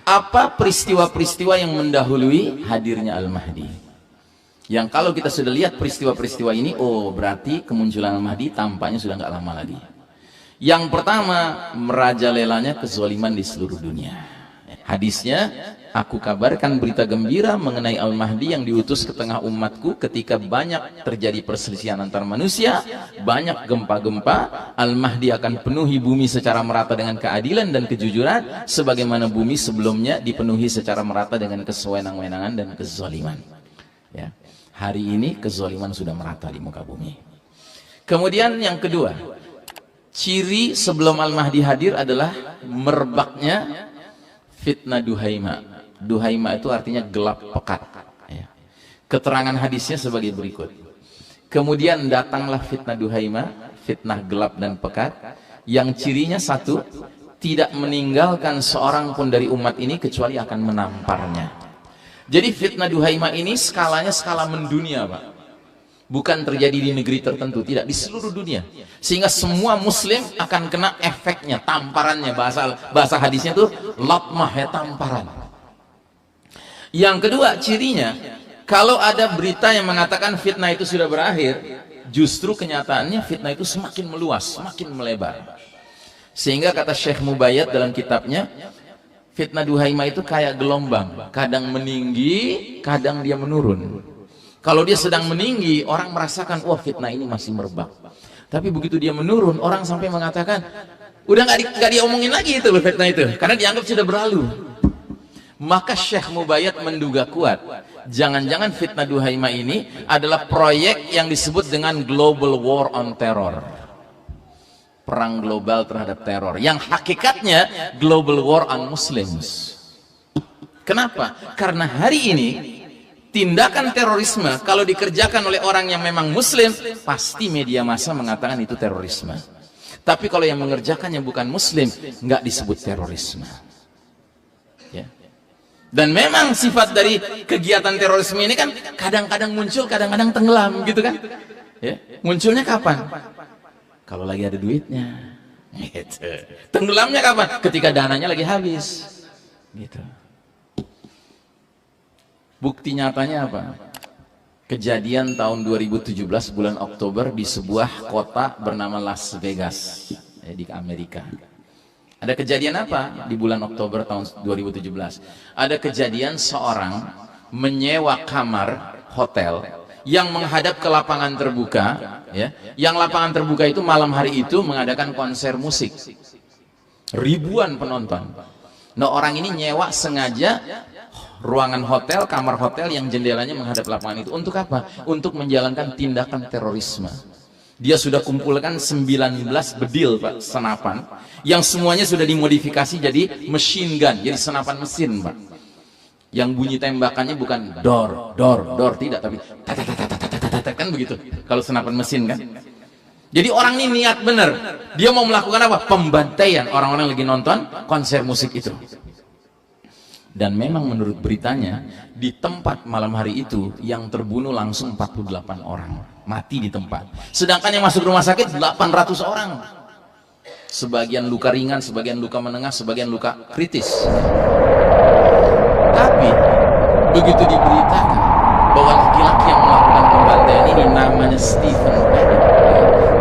Apa peristiwa-peristiwa yang mendahului hadirnya Al-Mahdi? Yang kalau kita sudah lihat peristiwa-peristiwa ini, oh berarti kemunculan Al-Mahdi tampaknya sudah nggak lama lagi. Yang pertama, merajalelanya kezaliman di seluruh dunia. Hadisnya, aku kabarkan berita gembira mengenai Al-Mahdi yang diutus ke tengah umatku ketika banyak terjadi perselisihan antar manusia, banyak gempa-gempa. Al-Mahdi akan penuhi bumi secara merata dengan keadilan dan kejujuran, sebagaimana bumi sebelumnya dipenuhi secara merata dengan kesewenang-wenangan dan kezaliman. Ya. Hari ini kezaliman sudah merata di muka bumi. Kemudian yang kedua, ciri sebelum Al-Mahdi hadir adalah merebaknya fitnah Duhaima. Duhaima itu artinya gelap pekat. Ya. Keterangan hadisnya sebagai berikut. Kemudian datanglah fitnah Duhaima, fitnah gelap dan pekat, yang cirinya satu, tidak meninggalkan seorang pun dari umat ini kecuali akan menamparnya. Jadi fitnah Duhaima ini skalanya skala mendunia, Pak. Bukan terjadi di negeri tertentu, tidak, di seluruh dunia. Sehingga semua muslim akan kena efeknya, tamparannya. Bahasa hadisnya itu latmah, ya, tamparan. Yang kedua cirinya, kalau ada berita yang mengatakan fitnah itu sudah berakhir, justru kenyataannya fitnah itu semakin meluas, semakin melebar. Sehingga kata Syekh Mubayyad dalam kitabnya, fitnah Duhaima itu kayak gelombang, kadang meninggi, kadang dia menurun. Kalau dia sedang meninggi, orang merasakan, wah fitnah ini masih merebak. Tapi begitu dia menurun, orang sampai mengatakan, udah nggak diomongin lagi itu loh fitnah itu, karena dianggap sudah berlalu. Maka Syekh Mubayyad menduga kuat, jangan-jangan fitnah Duhaima ini adalah proyek yang disebut dengan Global War on Terror. Perang global terhadap teror, yang hakikatnya Global War on Muslims. Kenapa? Karena hari ini tindakan terorisme kalau dikerjakan oleh orang yang memang muslim, pasti media massa mengatakan itu terorisme. Tapi kalau yang mengerjakannya bukan muslim, nggak disebut terorisme. Ya. Dan memang sifat dari kegiatan terorisme ini kan kadang-kadang muncul, kadang-kadang tenggelam, gitu kan? Ya. Munculnya kapan? Kalau lagi ada duitnya. Gitu. Tenggelamnya kapan? Ketika dananya lagi habis. Gitu. Bukti nyatanya apa? Kejadian tahun 2017 bulan Oktober di sebuah kota bernama Las Vegas, di Amerika. Ada kejadian apa di bulan Oktober tahun 2017? Ada kejadian seorang menyewa kamar hotel yang menghadap ke lapangan terbuka, ya. Yang lapangan terbuka itu malam hari itu mengadakan konser musik. Ribuan penonton. Nah, orang ini nyewa sengaja ruangan hotel, kamar hotel yang jendelanya menghadap lapangan itu. Untuk apa? Untuk menjalankan tindakan terorisme. Dia sudah kumpulkan 19 bedil, Pak, senapan, yang semuanya sudah dimodifikasi jadi machine gun, jadi senapan mesin, Pak. Yang bunyi tembakannya bukan dor, tidak, tapi kan begitu. Kalau senapan mesin kan. Jadi orang ini niat benar. Dia mau melakukan apa? Pembantaian orang-orang lagi nonton konser musik itu. Dan memang menurut beritanya, di tempat malam hari itu yang terbunuh langsung 48 orang. Mati di tempat. Sedangkan yang masuk rumah sakit 800 orang. Sebagian luka ringan, sebagian luka menengah, sebagian luka kritis. Tapi begitu diberitakan bahwa laki-laki yang melakukan pembantaian ini namanya Stephen Paddock,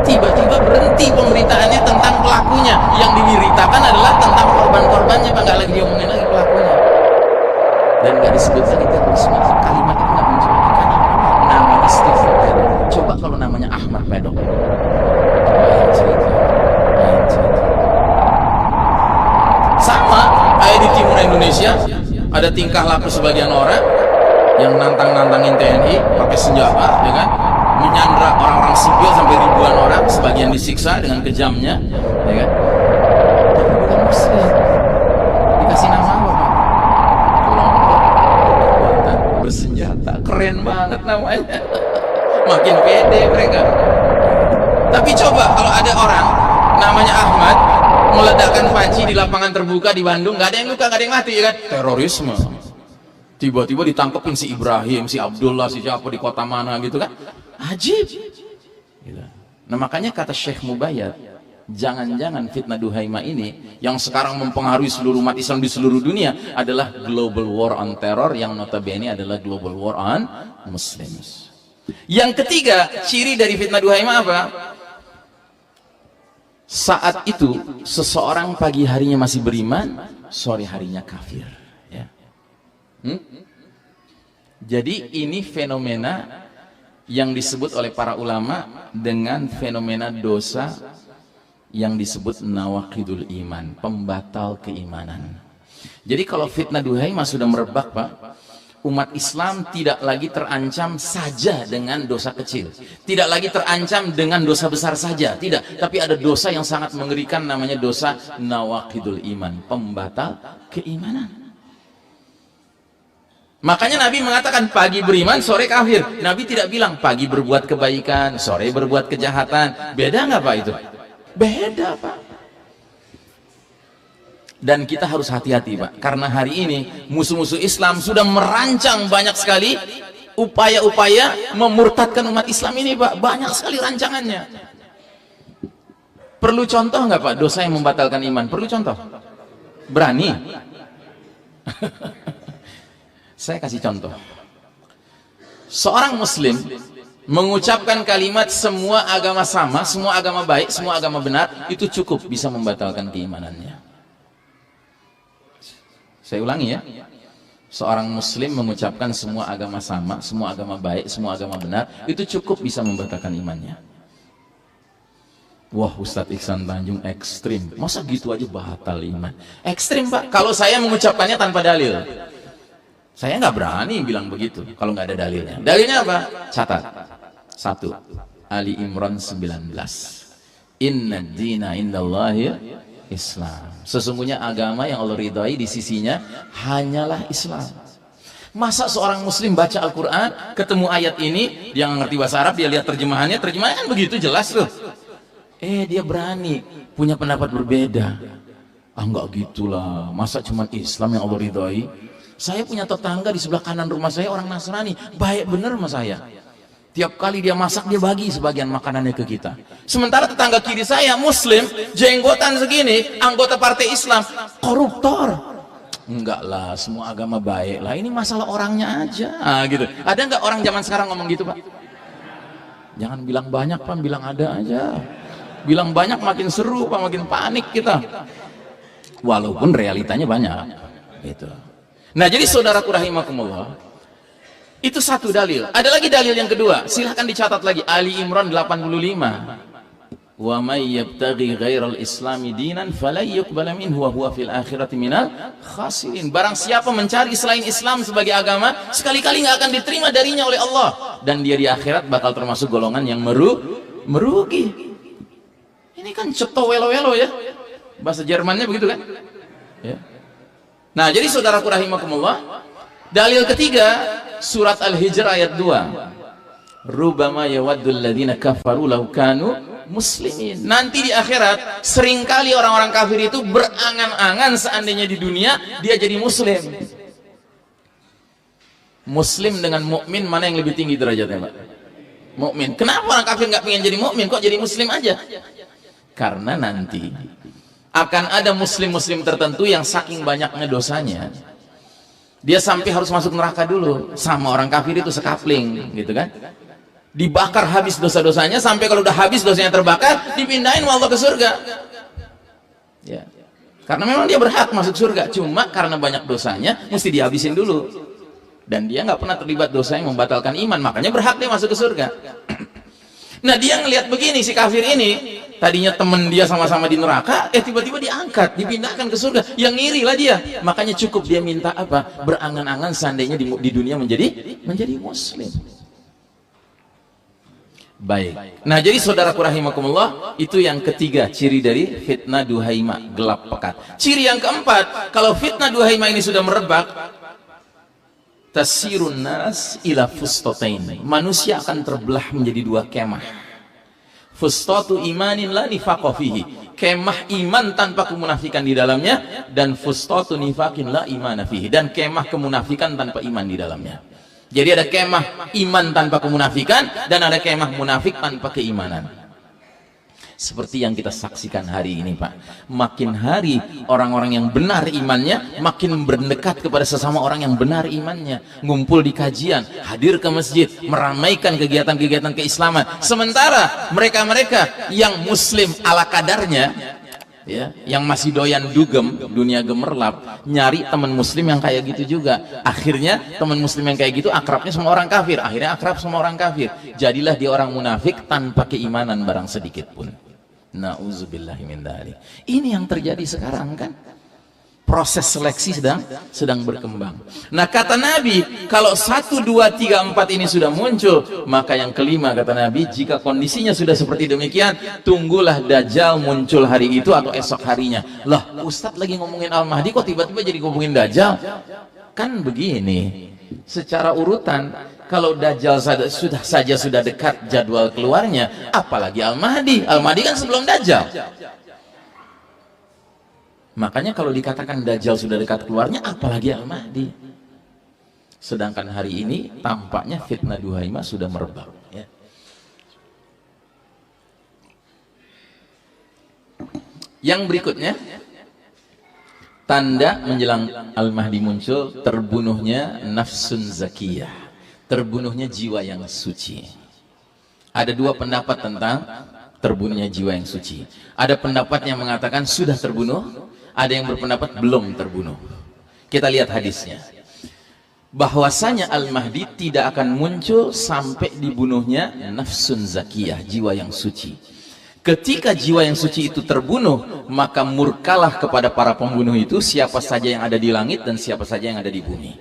tiba-tiba berhenti pemberitaannya tentang pelakunya. Yang diberitakan adalah tentang korban-korbannya, Pak. Nggak lagi diomongin lagi pelakunya. Dan nggak disebut lagi terorisme. Kalimat itu nggak muncul lagi. Karena namanya Stephen Paddock. Coba kalau namanya Ahmad Paddock, lain cerita. Sama kayak di timur Indonesia, ada tingkah laku sebagian orang yang nantang-nantangin TNI pakai senjata, ya kan? Menyandra orang-orang sipil sampai ribuan orang, sebagian disiksa dengan kejamnya, ya kan? Tapi bukan muslim. Dikasih nama apa, Pak? Kelompok kekuatan bersenjata. Keren banget namanya. Makin pede mereka. Tapi coba kalau ada orang namanya Ahmad meledakkan panci di lapangan terbuka di Bandung, nggak ada yang luka, nggak ada yang mati, ya kan? Terorisme. Tiba-tiba ditangkepin si Ibrahim, si Abdullah, si siapa di kota mana gitu kan? Ajib. Gitu. Nah makanya kata Syekh Mubayyad, Jangan-jangan fitnah Duhaimah ini yang sekarang mempengaruhi seluruh umat Islam di seluruh dunia adalah global war on terror, yang notabene adalah global war on Muslims. Yang ketiga, ciri dari fitnah Duhaimah apa? Saat itu seseorang pagi harinya masih beriman, sore harinya kafir, ya. Jadi ini fenomena yang disebut oleh para ulama dengan fenomena dosa yang disebut nawaqidul iman, pembatal keimanan. Jadi kalau fitnah Duhaimah sudah merebak, Pak, umat Islam tidak lagi terancam saja dengan dosa kecil, tidak lagi terancam dengan dosa besar saja, tidak, tapi ada dosa yang sangat mengerikan, namanya dosa nawaqidul iman, pembatal keimanan. Makanya Nabi mengatakan pagi beriman, sore kafir. Nabi tidak bilang pagi berbuat kebaikan, sore berbuat kejahatan. Beda nggak Pak itu? Beda, Pak. Dan kita harus hati-hati, Pak, karena hari ini musuh-musuh Islam sudah merancang banyak sekali upaya-upaya memurtadkan umat Islam ini, Pak. Banyak sekali rancangannya. Perlu contoh nggak, Pak, dosa yang membatalkan iman? Perlu contoh? Berani? Saya kasih contoh. Seorang muslim mengucapkan kalimat semua agama sama, semua agama baik, semua agama benar, itu cukup bisa membatalkan keimanannya. Saya ulangi ya. Seorang muslim mengucapkan semua agama sama, semua agama baik, semua agama benar, itu cukup bisa membatalkan imannya. Wah, Ustadz Iksan Tanjung ekstrim. Masa gitu aja batal iman? Ekstrim, Pak. Kalau saya mengucapkannya tanpa dalil, saya nggak berani bilang begitu kalau nggak ada dalilnya. Dalilnya apa? Catat. 1. Ali Imran 19. Inna dina indallahi Islam. Sesungguhnya agama yang Allah ridhai di sisinya hanyalah Islam. Masa seorang muslim baca Al-Quran, ketemu ayat ini, dia nggak ngerti bahasa Arab, dia lihat terjemahannya kan begitu jelas tuh. Dia berani punya pendapat berbeda. Enggak gitulah, masa cuman Islam yang Allah ridhai? Saya punya tetangga di sebelah kanan rumah saya orang Nasrani, baik bener sama saya. Tiap kali dia masak, dia bagi sebagian makanannya ke kita. Sementara tetangga kiri saya muslim, jenggotan segini, anggota partai Islam, koruptor. Enggak lah, semua agama baik lah, ini masalah orangnya aja. Gitu. Ada enggak orang zaman sekarang ngomong gitu, Pak? Jangan bilang banyak, Pak, bilang ada aja. Bilang banyak makin seru, Pak, makin panik kita. Walaupun realitanya banyak. Gitu. Nah, jadi saudaraku rahimakumullah, itu satu dalil. Ada lagi dalil yang kedua, silahkan dicatat lagi, Ali Imran 85. Wa may yabtaghi ghairal islami dinan falan yuqbala minhu wa huwa fil akhirati minal khasirin. Barang siapa mencari selain Islam sebagai agama, sekali-kali nggak akan diterima darinya oleh Allah, dan dia di akhirat bakal termasuk golongan yang merugi. Ini kan ceto welo-welo ya, bahasa Jermannya begitu kan ya. Nah, jadi saudaraku rahimakumullah, dalil ketiga surat Al-Hijr ayat 2. Rubama yawaddul ladzina kafaru law kanu muslimin. Nanti di akhirat seringkali orang-orang kafir itu berangan-angan seandainya di dunia dia jadi muslim. Muslim dengan mukmin mana yang lebih tinggi derajatnya, Pak? Mukmin. Kenapa orang kafir nggak pengen jadi mukmin, kok jadi muslim aja? Karena nanti akan ada muslim-muslim tertentu yang saking banyaknya dosanya, dia sampai harus masuk neraka dulu. Sama orang kafir itu sekapling, gitu kan? Dibakar habis dosa-dosanya, sampai kalau udah habis dosanya terbakar, dipindahin Allah ke surga. Ya. Karena memang dia berhak masuk surga, cuma karena banyak dosanya, mesti dihabisin dulu. Dan dia nggak pernah terlibat dosa yang membatalkan iman, makanya berhak dia masuk ke surga. Nah, dia ngelihat begini, si kafir ini, tadinya temen dia sama-sama di neraka, tiba-tiba diangkat, dipindahkan ke surga. Yang ngiri lah dia. Makanya cukup dia minta apa? Berangan-angan seandainya di dunia menjadi muslim. Baik. Nah, jadi saudaraku rahimakumullah, itu yang ketiga ciri dari fitnah Duhaimah, gelap pekat. Ciri yang keempat, kalau fitnah Duhaimah ini sudah merebak, tasirun nas ila fustatain. Manusia akan terbelah menjadi dua kemah. Fustatu imanin la nifaqa fihi. Kemah iman tanpa kemunafikan di dalamnya, dan fustatu nifakin la imana fihi. Dan kemah kemunafikan tanpa iman di dalamnya. Jadi ada kemah iman tanpa kemunafikan, dan ada kemah munafik tanpa keimanan. Seperti yang kita saksikan hari ini, Pak. Makin hari orang-orang yang benar imannya makin berdekat kepada sesama orang yang benar imannya. Ngumpul di kajian, hadir ke masjid, meramaikan kegiatan-kegiatan keislaman. Sementara mereka-mereka yang muslim ala kadarnya, ya, yang masih doyan dugem, dunia gemerlap, nyari teman muslim yang kayak gitu juga. Akhirnya teman muslim yang kayak gitu akrabnya sama orang kafir. Akhirnya akrab sama orang kafir. Jadilah dia orang munafik tanpa keimanan barang sedikit pun. Nauzubillahi min dzalik. Ini yang terjadi sekarang kan. Proses seleksi sedang berkembang. Nah, kata Nabi, kalau 1, 2, 3, 4 ini sudah muncul, maka yang kelima kata Nabi, jika kondisinya sudah seperti demikian, tunggulah Dajjal muncul hari itu atau esok harinya. Lah, Ustadz lagi ngomongin Al-Mahdi kok tiba-tiba jadi ngomongin Dajjal? Kan begini, secara urutan, kalau Dajjal sudah dekat jadwal keluarnya, apalagi Al-Mahdi. Al-Mahdi kan sebelum Dajjal. Makanya kalau dikatakan Dajjal sudah dekat keluarnya, apalagi Al-Mahdi. Sedangkan hari ini tampaknya fitnah Duhaimah sudah merebak, ya. Yang berikutnya, tanda menjelang Al-Mahdi muncul, terbunuhnya nafsun zakiyah, terbunuhnya jiwa yang suci. Ada dua pendapat tentang terbunuhnya jiwa yang suci. Ada pendapat yang mengatakan sudah terbunuh, ada yang berpendapat belum terbunuh. Kita lihat hadisnya. Bahwasanya Al-Mahdi tidak akan muncul sampai dibunuhnya nafsun zakiyah, jiwa yang suci. Ketika jiwa yang suci itu terbunuh, maka murkalah kepada para pembunuh itu siapa saja yang ada di langit dan siapa saja yang ada di bumi.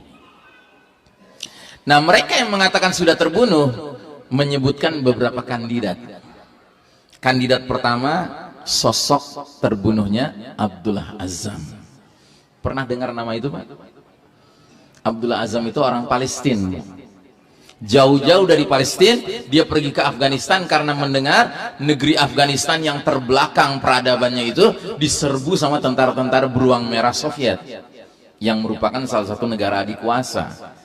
Nah, mereka yang mengatakan sudah terbunuh menyebutkan beberapa kandidat. Kandidat pertama, sosok terbunuhnya Abdullah Azzam. Pernah dengar nama itu, Pak? Abdullah Azzam itu orang Palestina. Jauh-jauh dari Palestina, dia pergi ke Afghanistan karena mendengar negeri Afghanistan yang terbelakang peradabannya itu diserbu sama tentara-tentara beruang merah Soviet, yang merupakan salah satu negara adikuasa.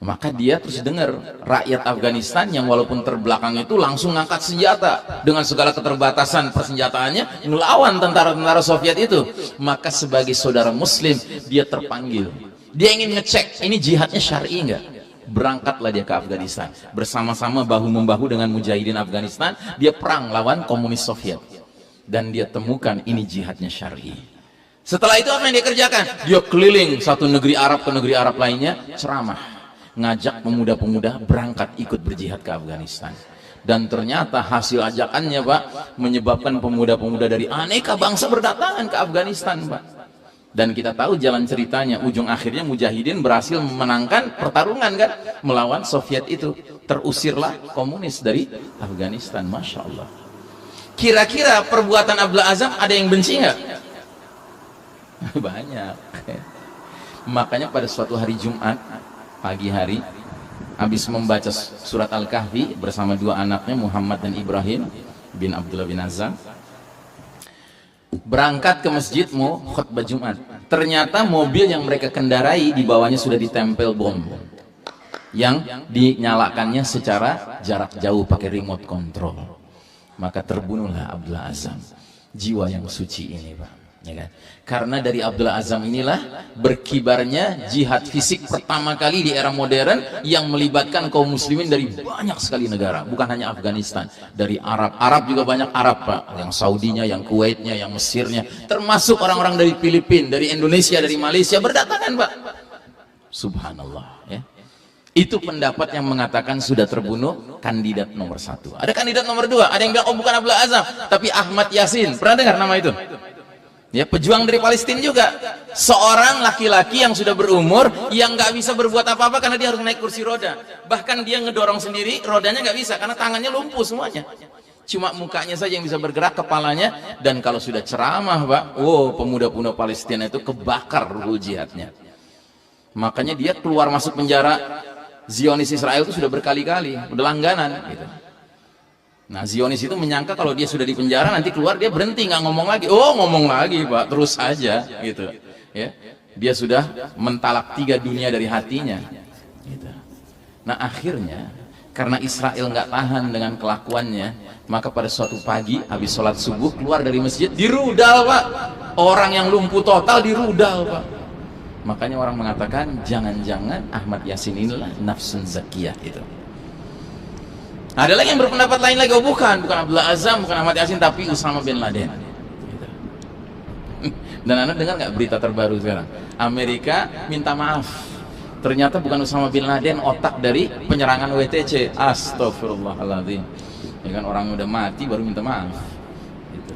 Maka dia terus dengar rakyat Afghanistan yang walaupun terbelakang itu langsung ngangkat senjata dengan segala keterbatasan persenjataannya melawan tentara-tentara Soviet itu. Maka sebagai saudara muslim dia terpanggil. Dia ingin ngecek ini jihadnya syar'i enggak. Berangkatlah dia ke Afghanistan bersama-sama bahu-membahu dengan mujahidin Afghanistan. Dia perang lawan komunis Soviet dan dia temukan ini jihadnya syar'i. Setelah itu apa yang dia kerjakan? Dia keliling satu negeri Arab ke negeri Arab lainnya, ceramah, ngajak pemuda-pemuda berangkat ikut berjihad ke Afghanistan. Dan ternyata hasil ajakannya, Pak, menyebabkan pemuda-pemuda dari aneka bangsa berdatangan ke Afghanistan, Pak. Dan kita tahu jalan ceritanya, ujung akhirnya mujahidin berhasil memenangkan pertarungan kan, melawan Soviet itu. Terusirlah komunis dari Afghanistan. Masya Allah. Kira-kira perbuatan Abdullah Azzam ada yang benci nggak? Banyak. Makanya pada suatu hari Jumat pagi hari, habis membaca surat Al-Kahfi bersama dua anaknya Muhammad dan Ibrahim bin Abdullah bin Azzam, berangkat ke masjid mau khutbah Jumat. Ternyata mobil yang mereka kendarai di bawahnya sudah ditempel bom yang dinyalakannya secara jarak jauh pakai remote control. Maka terbunuhlah Abdullah Azzam, jiwa yang suci ini, Pak. Ya kan? Karena dari Abdullah Azzam inilah berkibarnya jihad fisik pertama kali di era modern yang melibatkan kaum muslimin dari banyak sekali negara, bukan hanya Afghanistan, dari Arab juga banyak Arab, Pak, yang Saudinya, yang Kuwaitnya, yang Mesirnya, termasuk orang-orang dari Filipina, dari Indonesia, dari Malaysia berdatangan, Pak. Subhanallah, ya. Itu pendapat yang mengatakan sudah terbunuh kandidat nomor 1. Ada kandidat nomor 2, ada yang bilang oh bukan Abdullah Azzam tapi Ahmad Yasin. Pernah dengar nama itu? Ya, pejuang dari Palestina juga, seorang laki-laki yang sudah berumur yang nggak bisa berbuat apa-apa karena dia harus naik kursi roda, bahkan dia ngedorong sendiri rodanya nggak bisa karena tangannya lumpuh semuanya, cuma mukanya saja yang bisa bergerak, kepalanya. Dan kalau sudah ceramah, Pak, oh pemuda-pemuda Palestina itu kebakar ruh jihadnya. Makanya dia keluar masuk penjara Zionis Israel itu sudah berkali-kali, udah langganan gitu. Nah, Zionis itu menyangka kalau dia sudah di penjara nanti keluar dia berhenti, nggak ngomong lagi. Oh, ngomong lagi, Pak, terus aja gitu. Ya, dia sudah mentalak 3 dunia dari hatinya. Gitu. Nah, akhirnya Karena Israel nggak tahan dengan kelakuannya, maka pada suatu pagi habis sholat subuh keluar dari masjid dirudal, Pak. Orang yang lumpuh total dirudal, Pak. Makanya orang mengatakan jangan-jangan Ahmad Yasin inilah nafsun zakiyah itu. Ada lagi yang berpendapat lain lagi, oh bukan Abdullah Azam, bukan Ahmad Yasin, tapi Usama bin Laden gitu. Dan Anda dengar nggak berita terbaru sekarang? Amerika minta maaf, ternyata bukan Usama bin Laden otak dari penyerangan WTC. Astagfirullahaladzim. Ya kan, orang udah mati baru minta maaf gitu.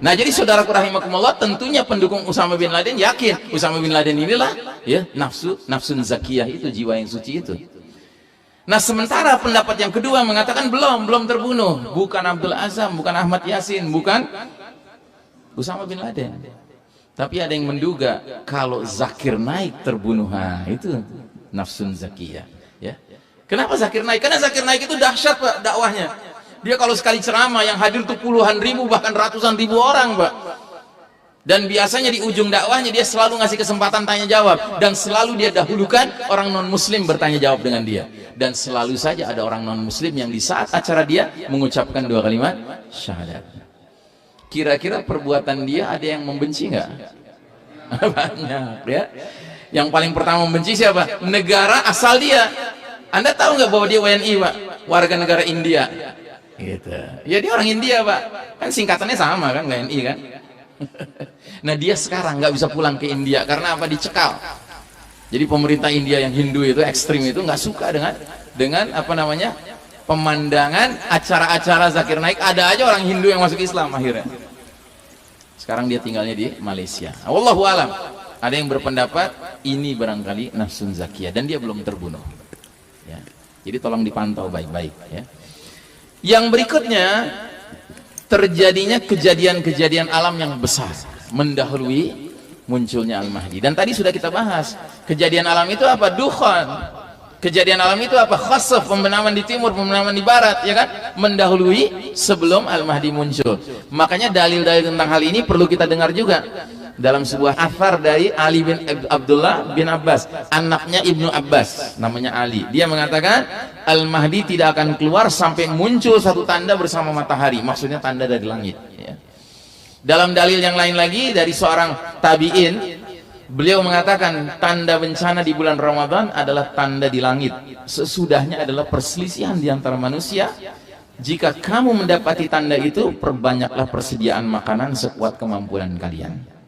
Nah jadi saudaraku rahimakumullah, tentunya pendukung Usama bin Laden yakin Usama bin Laden inilah ya nafsun zakiyah itu, jiwa yang suci itu. Nah sementara pendapat yang kedua mengatakan belum terbunuh, bukan Abdul Azam, bukan Ahmad Yasin, bukan Usama bin Laden, tapi ada yang menduga kalau Zakir Naik terbunuh. Nah itu nafsun zakiyah ya. Kenapa Zakir Naik? Karena Zakir Naik itu dahsyat, Pak, dakwahnya. Dia kalau sekali ceramah yang hadir tuh puluhan ribu bahkan ratusan ribu orang, Pak. Dan biasanya di ujung dakwahnya dia selalu ngasih kesempatan tanya jawab, dan selalu dia dahulukan orang non muslim bertanya jawab dengan dia. Dan selalu saja ada orang non muslim yang di saat acara dia mengucapkan 2 kalimat syahadat. Kira-kira perbuatan dia ada yang membenci nggak? Banyak ya. Yang paling pertama membenci siapa? Negara asal dia. Anda tahu nggak bahwa dia WNI, Pak? Warga negara India gitu. Ya dia orang India, Pak. Kan singkatannya sama kan, WNI kan. Nah dia sekarang nggak bisa pulang ke India karena apa? Dicekal. Jadi pemerintah India yang Hindu itu ekstrim itu nggak suka dengan apa namanya pemandangan acara-acara Zakir Naik. Ada aja orang Hindu yang masuk Islam akhirnya. Sekarang dia tinggalnya di Malaysia. Wallahu alam. Ada yang berpendapat ini barangkali nafsun zakiyah dan dia belum terbunuh. Ya. Jadi tolong dipantau baik-baik. Ya. Yang berikutnya, terjadinya kejadian-kejadian alam yang besar mendahului munculnya Al-Mahdi. Dan tadi sudah kita bahas, kejadian alam itu apa? Dukhan. Kejadian alam itu apa? Khasaf, pembenaman di timur, pembenaman di barat, ya kan? Mendahului sebelum Al-Mahdi muncul. Makanya dalil-dalil tentang hal ini perlu kita dengar juga. Dalam sebuah athar dari Ali bin Abdullah bin Abbas, anaknya Ibnu Abbas, namanya Ali. Dia mengatakan Al-Mahdi tidak akan keluar sampai muncul satu tanda bersama matahari. Maksudnya tanda dari langit ya. Dalam dalil yang lain lagi dari seorang tabi'in, beliau mengatakan tanda bencana di bulan Ramadan adalah tanda di langit. Sesudahnya adalah perselisihan di antara manusia. Jika kamu mendapati tanda itu, perbanyaklah persediaan makanan sekuat kemampuan kalian.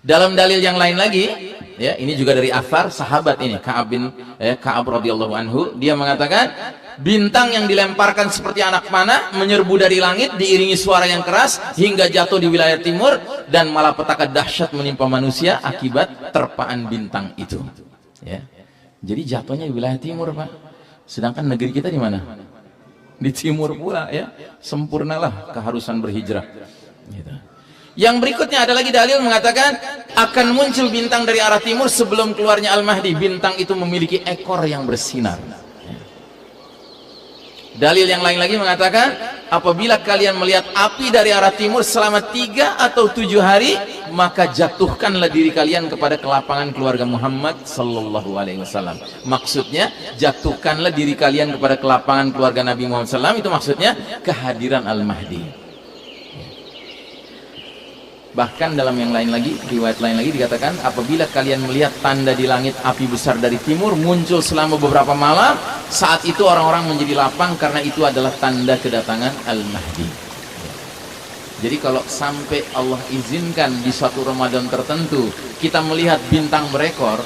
Dalam dalil yang lain lagi, ya ini juga dari athar sahabat ini Ka'ab radhiyallahu anhu, dia mengatakan bintang yang dilemparkan seperti anak panah menyerbu dari langit diiringi suara yang keras hingga jatuh di wilayah timur, dan malapetaka dahsyat menimpa manusia akibat terpaan bintang itu. Ya. Jadi jatuhnya di wilayah timur, Pak. Sedangkan negeri kita di mana? Di timur pula ya. Sempurnalah keharusan berhijrah. Gitu. Yang berikutnya ada lagi dalil mengatakan akan muncul bintang dari arah timur sebelum keluarnya Al-Mahdi. Bintang itu memiliki ekor yang bersinar. Dalil yang lain lagi mengatakan apabila kalian melihat api dari arah timur selama 3 atau 7 hari, maka jatuhkanlah diri kalian kepada kelapangan keluarga Muhammad sallallahu alaihi wasallam. Maksudnya jatuhkanlah diri kalian kepada kelapangan keluarga Nabi Muhammad SAW, itu maksudnya kehadiran Al-Mahdi. Bahkan dalam yang lain lagi, riwayat lain lagi dikatakan apabila kalian melihat tanda di langit api besar dari timur muncul selama beberapa malam, saat itu orang-orang menjadi lapang karena itu adalah tanda kedatangan Al-Mahdi. Jadi kalau sampai Allah izinkan di suatu Ramadan tertentu kita melihat bintang berekor,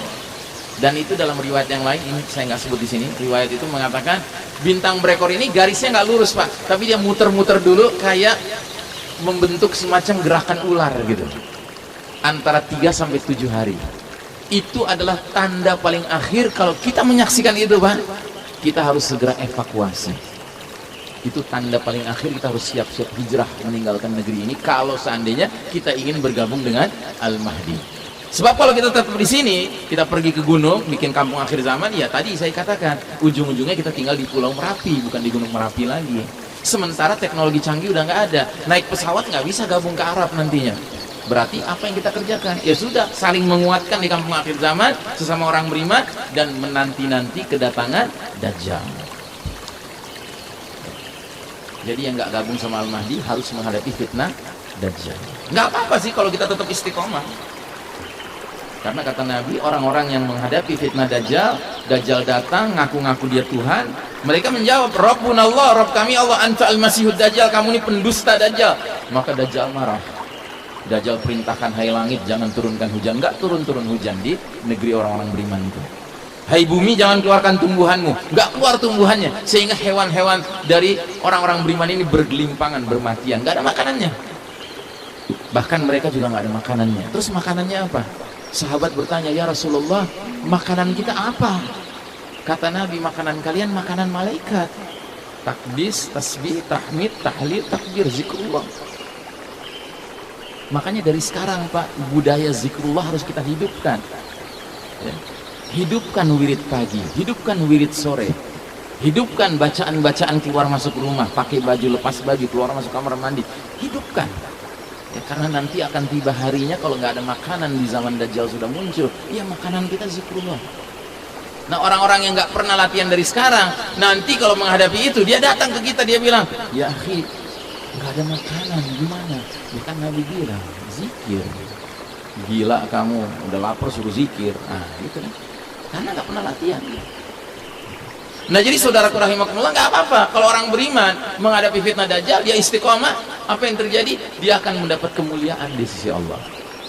dan itu dalam riwayat yang lain, ini saya nggak sebut di sini, riwayat itu mengatakan bintang berekor ini garisnya nggak lurus, Pak, tapi dia muter-muter dulu kayak membentuk semacam gerakan ular gitu antara 3 sampai 7 hari. Itu adalah tanda paling akhir. Kalau kita menyaksikan itu, Pak, kita harus segera evakuasi. Itu tanda paling akhir, kita harus siap-siap hijrah meninggalkan negeri ini kalau seandainya kita ingin bergabung dengan Al-Mahdi. Sebab kalau kita tetap di sini, kita pergi ke gunung bikin kampung akhir zaman, ya tadi saya katakan ujung-ujungnya kita tinggal di Pulau Merapi, bukan di Gunung Merapi lagi. Sementara teknologi canggih udah nggak ada, naik pesawat nggak bisa gabung ke Arab nantinya. Berarti apa yang kita kerjakan? Ya sudah, saling menguatkan di kampung akhir zaman sesama orang beriman dan menanti-nanti kedatangan Dajjal. Jadi yang nggak gabung sama Al-Mahdi harus menghadapi fitnah Dajjal. Nggak apa-apa sih kalau kita tetap istiqomah. Karena kata Nabi, orang-orang yang menghadapi fitnah Dajjal, Dajjal datang ngaku-ngaku dia Tuhan, mereka menjawab, Rabbunallah, Rabb kami Allah, anta al-masihud Dajjal, kamu ini pendusta Dajjal. Maka Dajjal marah. Dajjal perintahkan, hai langit jangan turunkan hujan. Nggak turun-turun hujan di negeri orang-orang beriman itu. Hai bumi jangan keluarkan tumbuhanmu. Nggak keluar tumbuhannya, sehingga hewan-hewan dari orang-orang beriman ini bergelimpangan, bermatian, nggak ada makanannya. Bahkan mereka juga nggak ada makanannya. Terus makanannya apa? Sahabat bertanya, ya Rasulullah, makanan kita apa? Kata Nabi, makanan kalian makanan malaikat. Takdis, tasbih, tahmid, tahlil, takbir, zikrullah. Makanya dari sekarang Pak, budaya zikrullah harus kita hidupkan. Ya. Hidupkan wirid pagi, hidupkan wirid sore, hidupkan bacaan-bacaan keluar masuk rumah, pakai baju, lepas baju, keluar masuk kamar mandi, hidupkan. Ya, karena nanti akan tiba harinya kalau nggak ada makanan di zaman Dajjal sudah muncul, ya makanan kita zikrullah. Nah orang-orang yang nggak pernah latihan dari sekarang, nanti kalau menghadapi itu dia datang ke kita, dia bilang, ya akhi, nggak ada makanan, gimana? Bukan Nabi bilang, zikir. Gila kamu, udah lapar suruh zikir. Nah gitu kan, karena nggak pernah latihan. Nah jadi saudaraku rahimakumullah, nggak apa-apa kalau orang beriman menghadapi fitnah Dajjal, dia istiqomah. Apa yang terjadi? Dia akan mendapat kemuliaan di sisi Allah.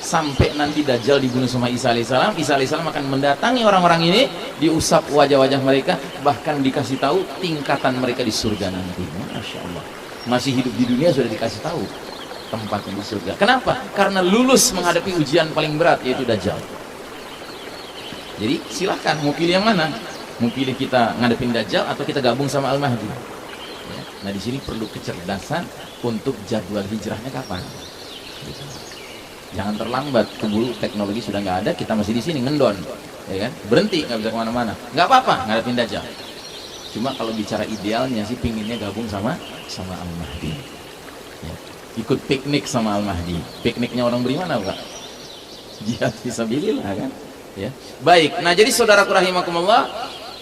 Sampai nanti Dajjal dibunuh sama Isa alaihissalam, Isa alaihissalam akan mendatangi orang-orang ini, diusap wajah-wajah mereka, bahkan dikasih tahu tingkatan mereka di surga nanti. Masya Allah, masih hidup di dunia sudah dikasih tahu tempatnya di surga. Kenapa? Karena lulus menghadapi ujian paling berat, yaitu Dajjal. Jadi silahkan mau pilih yang mana? Mau pilih kita ngadepin Dajjal atau kita gabung sama Al-Mahdi? Ya. Nah di sini perlu kecerdasan untuk jadwal hijrahnya kapan. Gitu. Jangan terlambat, keburu teknologi sudah nggak ada, kita masih di sini ngendon, ya kan? Berhenti, nggak bisa kemana-mana. Nggak apa-apa ngadepin Dajjal. Cuma kalau bicara idealnya sih pinginnya gabung sama Al-Mahdi. Ya. Ikut piknik sama Al-Mahdi. Pikniknya orang beriman apa? Jihad fisabilillah kan? Ya. Baik, nah jadi saudaraku rahimakumullah,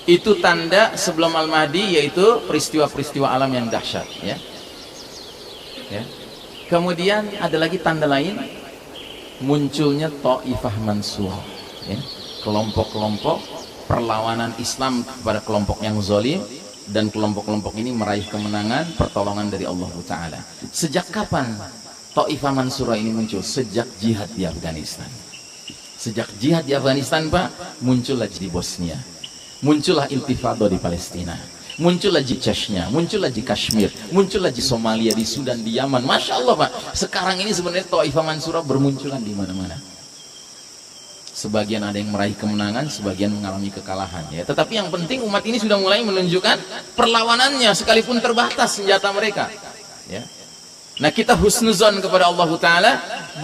itu tanda sebelum Al-Mahdi, yaitu peristiwa-peristiwa alam yang dahsyat. Ya. Ya. Kemudian ada lagi tanda lain, munculnya Taifah Mansurah. Ya. Kelompok-kelompok perlawanan Islam kepada kelompok yang zalim, dan kelompok-kelompok ini meraih kemenangan, pertolongan dari Allah Ta'ala. Sejak kapan Taifah Mansurah ini muncul? Sejak jihad di Afghanistan. Sejak jihad di Afghanistan Pak, muncullah di Bosnia, muncullah Intifada di Palestina, muncullah di Chechnya, muncullah di Kashmir, muncullah di Somalia, di Sudan, di Yaman. Masya Allah Pak, sekarang ini sebenarnya Taifah Mansurah bermunculan di mana-mana. Sebagian ada yang meraih kemenangan, sebagian mengalami kekalahan. Ya, tetapi yang penting umat ini sudah mulai menunjukkan perlawanannya, sekalipun terbatas senjata mereka. Ya. Nah kita husnuzon kepada Allah Ta'ala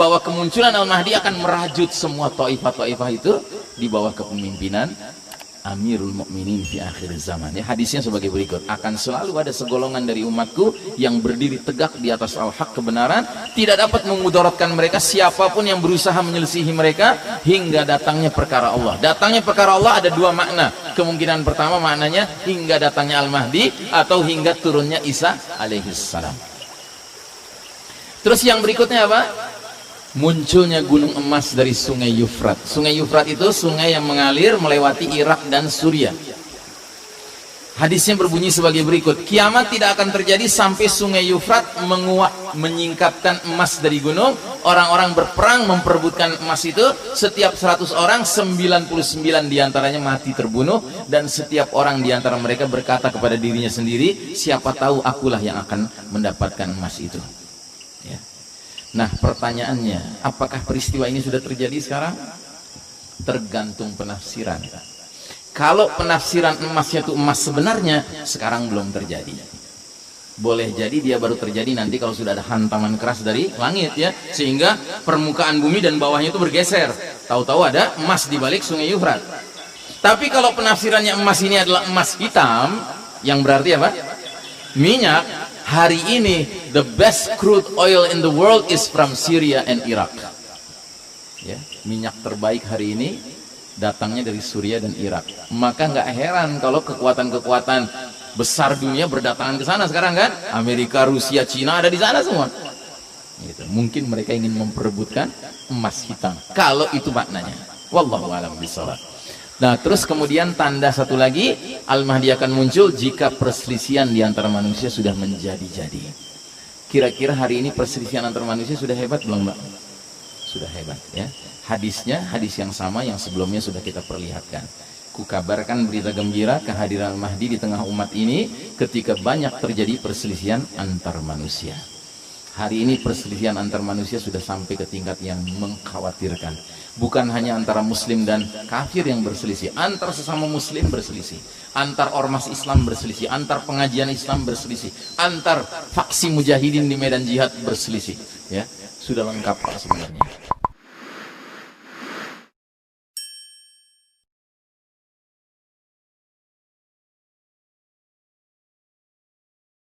bahwa kemunculan Al-Mahdi akan merajut semua Taifah-Taifah itu di bawah kepemimpinan Amirul Mukminin fi akhir zaman. Ya, hadisnya sebagai berikut, akan selalu ada segolongan dari umatku yang berdiri tegak di atas al-haq, kebenaran, tidak dapat memudaratkan mereka siapapun yang berusaha menyelisihi mereka hingga datangnya perkara Allah. Datangnya perkara Allah ada dua makna. Kemungkinan pertama maknanya hingga datangnya Al-Mahdi, atau hingga turunnya Isa alaihissalam. Terus yang berikutnya apa? Munculnya gunung emas dari sungai Yufrat. Sungai Yufrat itu sungai yang mengalir melewati Irak dan Suriah. Hadisnya berbunyi sebagai berikut, kiamat tidak akan terjadi sampai sungai Yufrat menguap, menyingkapkan emas dari gunung. Orang-orang berperang memperebutkan emas itu. Setiap 100 orang, 99 diantaranya mati terbunuh. Dan setiap orang diantara mereka berkata kepada dirinya sendiri, siapa tahu akulah yang akan mendapatkan emas itu. Ya. Nah pertanyaannya, apakah peristiwa ini sudah terjadi sekarang? Tergantung penafsiran. Kalau penafsiran emasnya itu emas sebenarnya, sekarang belum terjadi. Boleh jadi dia baru terjadi nanti kalau sudah ada hantaman keras dari langit, ya, sehingga permukaan bumi dan bawahnya itu bergeser. Tahu-tahu ada emas di balik sungai Yufrat. Tapi kalau penafsirannya emas ini adalah emas hitam, yang berarti apa? Minyak. Hari ini the best crude oil in the world is from Syria and Iraq. Ya, minyak terbaik hari ini datangnya dari Suriah dan Irak. Maka nggak heran kalau kekuatan-kekuatan besar dunia berdatangan ke sana sekarang kan. Amerika, Rusia, Cina ada di sana semua. Gitu. Mungkin mereka ingin memperebutkan emas hitam. Kalau itu maknanya. Wallahu a'lam bishawab. Nah, terus kemudian tanda satu lagi, Al-Mahdi akan muncul jika perselisihan di antara manusia sudah menjadi-jadi. Kira-kira hari ini perselisihan antar manusia sudah hebat belum, Mbak? Sudah hebat ya. Hadisnya hadis yang sama yang sebelumnya sudah kita perlihatkan. Kukabarkan berita gembira kehadiran Al-Mahdi di tengah umat ini ketika banyak terjadi perselisihan antar manusia. Hari ini perselisihan antar manusia sudah sampai ke tingkat yang mengkhawatirkan. Bukan hanya antara muslim dan kafir yang berselisih, antar sesama muslim berselisih, antar ormas Islam berselisih, antar pengajian Islam berselisih, antar faksi mujahidin di medan jihad berselisih. Ya, sudah lengkap Pak sebenarnya.